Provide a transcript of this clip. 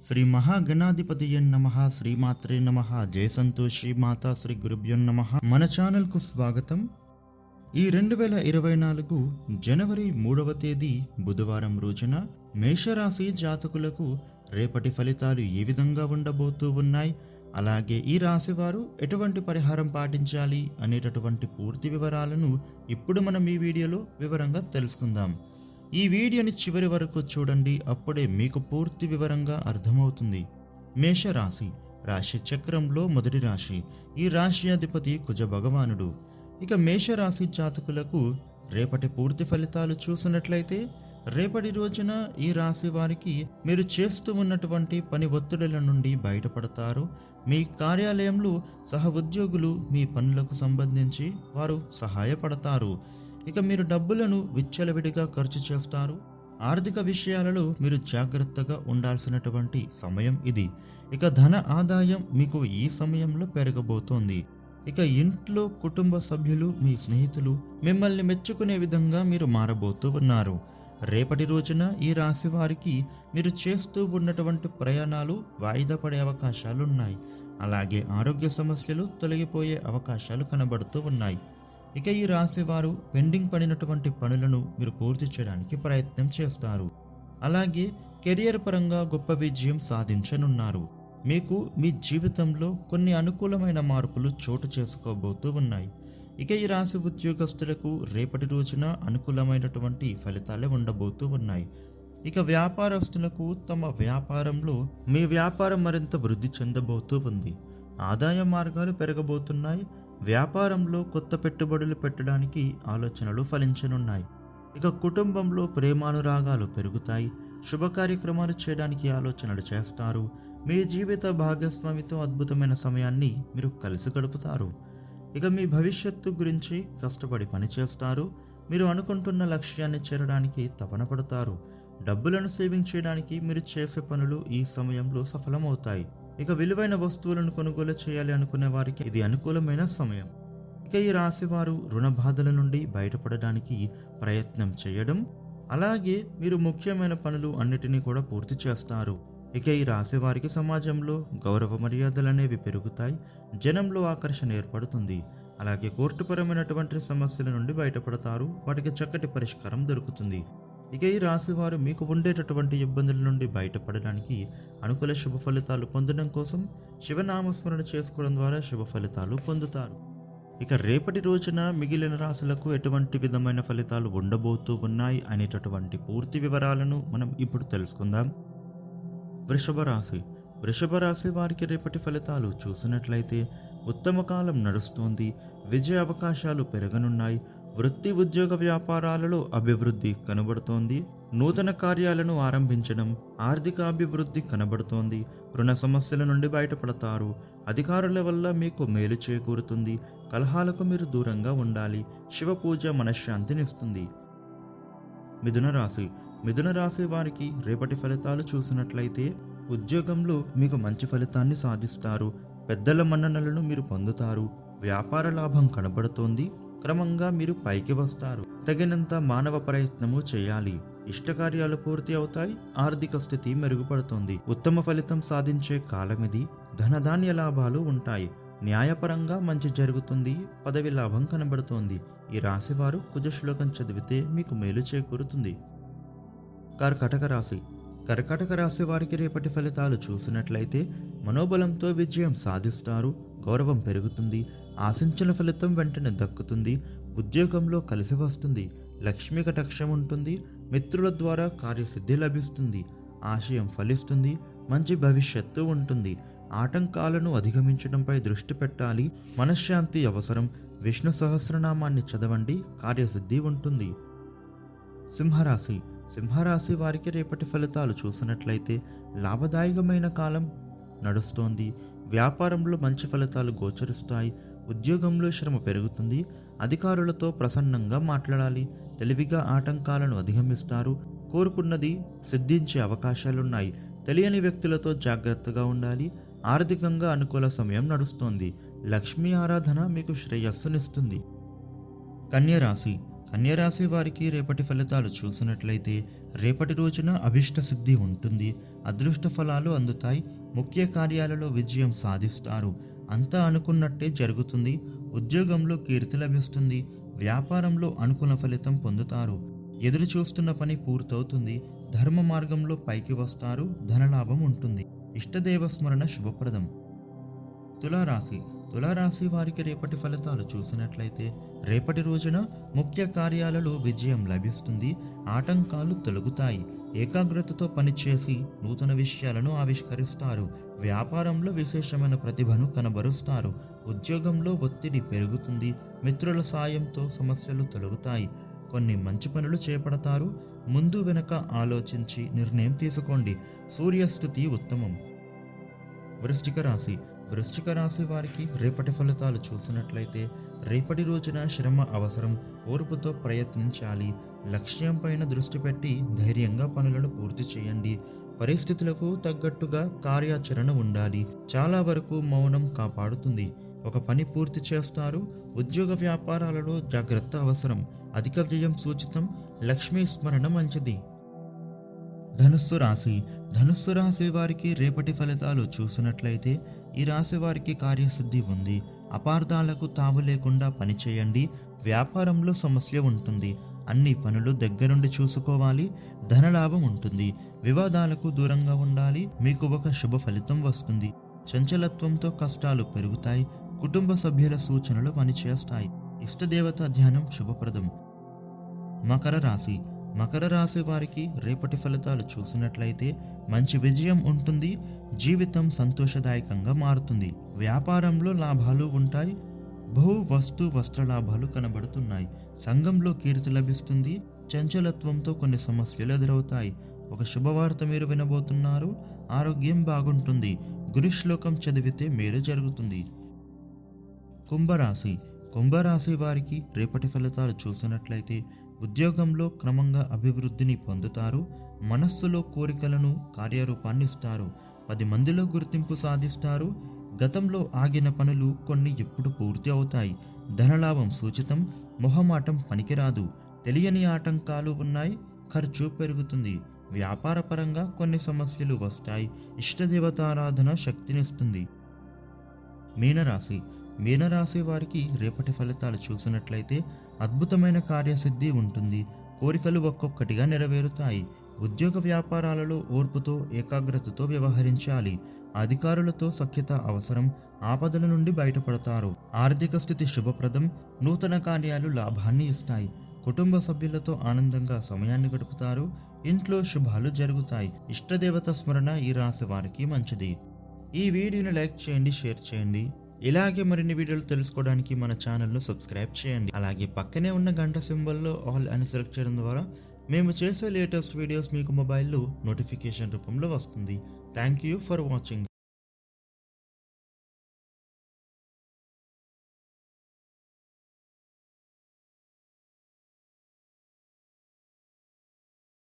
శ్రీ మహాగణాధిపతియన్ నమః, శ్రీమాత్రే నమః, జయ సంతోషి మాతా శ్రీ గురుభ్యో నమః. మన ఛానల్కు స్వాగతం. ఈ 2024 జనవరి 3వ తేదీ బుధవారం రోజున మేషరాశి జాతకులకు రేపటి ఫలితాలు ఏ విధంగా ఉండబోతూ ఉన్నాయి, అలాగే ఈ రాశి వారు ఎటువంటి పరిహారం పాటించాలి అనేటటువంటి పూర్తి వివరాలను ఇప్పుడు మనం ఈ వీడియోలో వివరంగా తెలుసుకుందాం. ఈ వీడియోని చివరి వరకు చూడండి, అప్పుడే మీకు పూర్తి వివరంగా అర్థమవుతుంది. మేషరాశి రాశి చక్రంలో మొదటి రాశి. ఈ రాశి అధిపతి కుజ భగవానుడు. ఇక మేషరాశి జాతకులకు రేపటి పూర్తి ఫలితాలు చూసినట్లయితే, రేపటి రోజున ఈ రాశి వారికి మీరు చేస్తూ ఉన్నటువంటి పని ఒత్తిడుల నుండి బయటపడతారు. మీ కార్యాలయంలో సహ ఉద్యోగులు మీ పనులకు సంబంధించి వారు సహాయపడతారు. ఇక మీరు డబ్బులను విచ్చలవిడిగా ఖర్చు చేస్తారు. ఆర్థిక విషయాలలో మీరు జాగ్రత్తగా ఉండాల్సినటువంటి సమయం ఇది. ఇక ధన ఆదాయం మీకు ఈ సమయంలో పెరగబోతోంది. ఇక ఇంట్లో కుటుంబ సభ్యులు, మీ స్నేహితులు మిమ్మల్ని మెచ్చుకునే విధంగా మీరు మారబోతూ ఉన్నారు. రేపటి రోజున ఈ రాశి వారికి మీరు చేస్తూ ఉన్నటువంటి ప్రయాణాలు వాయిదా పడే అవకాశాలున్నాయి. అలాగే ఆరోగ్య సమస్యలు తొలగిపోయే అవకాశాలు కనబడుతూ ఉన్నాయి. ఇక ఈ రాశి వారు పెండింగ్ పడినటువంటి పనులను మీరు పూర్తి చేయడానికి ప్రయత్నం చేస్తారు. అలాగే కెరియర్ పరంగా గొప్ప విజయం సాధించనున్నారు. మీకు మీ జీవితంలో కొన్ని అనుకూలమైన మార్పులు చోటు చేసుకోబోతూ ఉన్నాయి. ఇక ఈ రాశి ఉద్యోగస్తులకు రేపటి రోజున అనుకూలమైనటువంటి ఫలితాలే ఉండబోతూ ఉన్నాయి. ఇక వ్యాపారస్తులకు తమ వ్యాపారంలో మీ వ్యాపారం మరింత వృద్ధి చెందబోతూ ఉంది. ఆదాయ మార్గాలు పెరగబోతున్నాయి. వ్యాపారంలో కొత్త పెట్టుబడులు పెట్టడానికి ఆలోచనలు ఫలించనున్నాయి. ఇక కుటుంబంలో ప్రేమానురాగాలు పెరుగుతాయి. శుభ కార్యక్రమాలు చేయడానికి ఆలోచనలు చేస్తారు. మీ జీవిత భాగస్వామితో అద్భుతమైన సమయాన్ని మీరు కలిసి గడుపుతారు. ఇక మీ భవిష్యత్తు గురించి కష్టపడి పనిచేస్తారు. మీరు అనుకుంటున్న లక్ష్యాన్ని చేరడానికి తపన పడతారు. డబ్బులను సేవింగ్ చేయడానికి మీరు చేసే పనులు ఈ సమయంలో సఫలమవుతాయి. ఇక విలువైన వస్తువులను కొనుగోలు చేయాలి అనుకునే వారికి ఇది అనుకూలమైన సమయం. ఇక ఈ రాశి వారు రుణ బాధల నుండి బయటపడడానికి ప్రయత్నం చేయడం, అలాగే మీరు ముఖ్యమైన పనులు అన్నిటినీ కూడా పూర్తి చేస్తారు. ఇక ఈ రాశి వారికి సమాజంలో గౌరవ మర్యాదలు అనేవి పెరుగుతాయి. జనంలో ఆకర్షణ ఏర్పడుతుంది. అలాగే కోర్టుపరమైనటువంటి సమస్యల నుండి బయటపడతారు. వాటికి చక్కటి పరిష్కారం దొరుకుతుంది. ఇక ఈ రాశి వారు మీకు ఉండేటటువంటి ఇబ్బందుల నుండి బయటపడడానికి అనుకూల శుభ ఫలితాలు పొందడం కోసం శివనామస్మరణ చేసుకోవడం ద్వారా శుభ ఫలితాలు పొందుతారు. ఇక రేపటి రోజున మిగిలిన రాశులకు ఎటువంటి విధమైన ఫలితాలు ఉండబోతూ ఉన్నాయి అనేటటువంటి పూర్తి వివరాలను మనం ఇప్పుడు తెలుసుకుందాం. వృషభ రాశి. వృషభ రాశి వారికి రేపటి ఫలితాలు చూసినట్లయితే, ఉత్తమ కాలం నడుస్తోంది. విజయ అవకాశాలు పెరగనున్నాయి. వృత్తి ఉద్యోగ వ్యాపారాలలో అభివృద్ధి కనబడుతోంది. నూతన కార్యాలను ఆరంభించడం, ఆర్థిక అభివృద్ధి కనబడుతోంది. రుణ సమస్యల నుండి బయటపడతారు. అధికారుల వల్ల మీకు మేలు చేకూరుతుంది. కలహాలకు మీరు దూరంగా ఉండాలి. శివ పూజ మనశ్శాంతినిస్తుంది. మిథున రాశి. మిథున రాశి వారికి రేపటి ఫలితాలు చూసినట్లయితే, ఉద్యోగంలో మీకు మంచి ఫలితాన్ని సాధిస్తారు. పెద్దల మన్ననలను మీరు పొందుతారు. వ్యాపార లాభం కనబడుతోంది. క్రమంగా మీరు పైకి వస్తారు. తగినంత మానవ ప్రయత్నము చేయాలి. ఇష్టకార్యాలు పూర్తి అవుతాయి. ఆర్థిక స్థితి మెరుగుపడుతుంది. ఉత్తమ ఫలితం సాధించే కాలమిది. ధనధాన్య లాభాలు ఉంటాయి. న్యాయపరంగా మంచి జరుగుతుంది. పదవి లాభం కనబడుతోంది. ఈ రాశివారు కుజ శ్లోకం చదివితే మీకు మేలు చేకూరుతుంది. కర్కాటక రాశి. కర్కాటక రాశి వారికి రేపటి ఫలితాలు చూసినట్లయితే, మనోబలంతో విజయం సాధిస్తారు. గౌరవం పెరుగుతుంది. ఆశించిన ఫలితం వెంటనే దక్కుతుంది. ఉద్యోగంలో కలిసి వస్తుంది. లక్ష్మీ కటాక్షం ఉంటుంది. మిత్రుల ద్వారా కార్యసిద్ధి లభిస్తుంది. ఆశయం ఫలిస్తుంది. మంచి భవిష్యత్తు ఉంటుంది. ఆటంకాలను అధిగమించడంపై దృష్టి పెట్టాలి. మనశ్శాంతి అవసరం. విష్ణు సహస్రనామాన్ని చదవండి. కార్యసిద్ధి ఉంటుంది. సింహరాశి. సింహరాశి వారికి రేపటి ఫలితాలు చూసినట్లయితే, లాభదాయకమైన కాలం నడుస్తోంది. వ్యాపారంలో మంచి ఫలితాలు గోచరిస్తాయి. ఉద్యోగంలో శ్రమ పెరుగుతుంది. అధికారులతో ప్రసన్నంగా మాట్లాడాలి. తెలివిగా ఆటంకాలను అధిగమిస్తారు. కోరుకున్నది సిద్ధించే అవకాశాలున్నాయి. తెలియని వ్యక్తులతో జాగ్రత్తగా ఉండాలి. ఆర్థికంగా అనుకూల సమయం నడుస్తోంది. లక్ష్మీ ఆరాధన మీకు శ్రేయస్సునిస్తుంది. కన్యరాశి. కన్యరాశి వారికి రేపటి ఫలితాలు చూసినట్లయితే, రేపటి రోజున అభిష్ట సిద్ధి ఉంటుంది. అదృష్ట ఫలాలు అందుతాయి. ముఖ్య కార్యాలలో విజయం సాధిస్తారు. అంతా అనుకున్నట్టే జరుగుతుంది. ఉద్యోగంలో కీర్తి లభిస్తుంది. వ్యాపారంలో అనుకూల ఫలితం పొందుతారు. ఎదురు చూస్తున్న పని పూర్తవుతుంది. ధర్మ మార్గంలో పైకి వస్తారు. ధనలాభం ఉంటుంది. ఇష్టదేవ స్మరణ శుభప్రదం. తులారాశి వారికి రేపటి ఫలితాలు చూసినట్లయితే రేపటి రోజున ముఖ్య కార్యాలలో విజయం లభిస్తుంది. ఆటంకాలు తొలగుతాయి. ఏకాగ్రతతో పనిచేసి నూతన విషయాలను ఆవిష్కరిస్తారు. వ్యాపారంలో విశేషమైన ప్రతిభను కనబరుస్తారు. ఉద్యోగంలో ఒత్తిడి పెరుగుతుంది. మిత్రుల సాయంతో సమస్యలు తొలగుతాయి. కొన్ని మంచి పనులు చేపడతారు. ముందు వెనక ఆలోచించి నిర్ణయం తీసుకోండి. సూర్యస్థితి ఉత్తమం. వృశ్చిక రాశి వారికి రేపటి ఫలితాలు చూసినట్లయితే రేపటి రోజున శ్రమ అవసరం. ఓర్పుతో ప్రయత్నించాలి. లక్ష్యం పైన దృష్టి పెట్టి ధైర్యంగా పనులను పూర్తి చేయండి. పరిస్థితులకు తగ్గట్టుగా కార్యాచరణ ఉండాలి. చాలా వరకు మౌనం కాపాడుతుంది. ఒక పని పూర్తి చేస్తారు. ఉద్యోగ వ్యాపారాలలో జాగ్రత్త అవసరం. అధిక వ్యయం సూచితం. లక్ష్మీ స్మరణ మంచిది. ధనుస్సు రాశి వారికి రేపటి ఫలితాలు చూసినట్లయితే ఈ రాశి వారికి కార్యసిద్ధి ఉంది. అపార్థాలకు తావు లేకుండా పనిచేయండి. వ్యాపారంలో సమస్య ఉంటుంది. అన్ని పనులు దగ్గరుండి చూసుకోవాలి. ధనలాభం ఉంటుంది. వివాదాలకు దూరంగా ఉండాలి. మీకు ఒక శుభ ఫలితం వస్తుంది. చంచలత్వంతో కష్టాలు పెరుగుతాయి. కుటుంబ సభ్యుల సూచనలు పనిచేస్తాయి. ఇష్టదేవత ధ్యానం శుభప్రదం. మకర రాశి వారికి రేపటి ఫలితాలు చూసినట్లయితే మంచి విజయం ఉంటుంది. జీవితం సంతోషదాయకంగా మారుతుంది. వ్యాపారంలో లాభాలు ఉంటాయి. వస్త్ర లాభాలు కనబడుతున్నాయి. సంఘంలో కీర్తి లభిస్తుంది. చంచలత్వంతో కొన్ని సమస్యలు ఎదురవుతాయి. ఒక శుభవార్త మీరు వినబోతున్నారు. ఆరోగ్యం బాగుంటుంది. గురుశ్లోకం చదివితే మేలు జరుగుతుంది. కుంభరాశి వారికి రేపటి ఫలితాలు చూసినట్లయితే ఉద్యోగంలో క్రమంగా అభివృద్ధిని పొందుతారు. మనస్సులో కోరికలను కార్యరూపాన్నిస్తారు. 10 మందిలో గుర్తింపు సాధిస్తారు. గతంలో ఆగిన పనులు కొన్ని ఇప్పుడు పూర్తి అవుతాయి. ధనలాభం సూచితం. మొహమాటం పనికిరాదు. తెలియని ఆటంకాలు ఉన్నాయి. ఖర్చు పెరుగుతుంది. వ్యాపారపరంగా కొన్ని సమస్యలు వస్తాయి. ఇష్టదేవతారాధన శక్తినిస్తుంది. మీనరాశి వారికి రేపటి ఫలితాలు చూసినట్లయితే అద్భుతమైన కార్యసిద్ధి ఉంటుంది. కోరికలు ఒక్కొక్కటిగా నెరవేరుతాయి. ఉద్యోగ వ్యాపారాలలో ఓర్పుతో ఏకాగ్రతతో వ్యవహరించాలి. అధికారులతో సఖ్యత అవసరం. ఆపదల నుండి బయటపడతారు. ఆర్థిక స్థితి శుభప్రదం. నూతన కార్యాలు లాభాన్ని ఇస్తాయి. కుటుంబ సభ్యులతో ఆనందంగా సమయాన్ని గడుపుతారు. ఇంట్లో శుభాలు జరుగుతాయి. ఇష్టదేవత స్మరణ ఈ రాశి వారికి మంచిది. ఈ వీడియోని లైక్ చేయండి, షేర్ చేయండి. ఇలాగే మరిన్ని వీడియోలు తెలుసుకోవడానికి మన ఛానల్ను సబ్స్క్రైబ్ చేయండి. అలాగే పక్కనే ఉన్న గంట సింబల్లో ఆల్ అని సెలెక్ట్ చేయడం ద్వారా మేము చేసే లేటెస్ట్ వీడియోస్ మీకు మొబైల్లో నోటిఫికేషన్ రూపంలో వస్తుంది. Thank you for watching.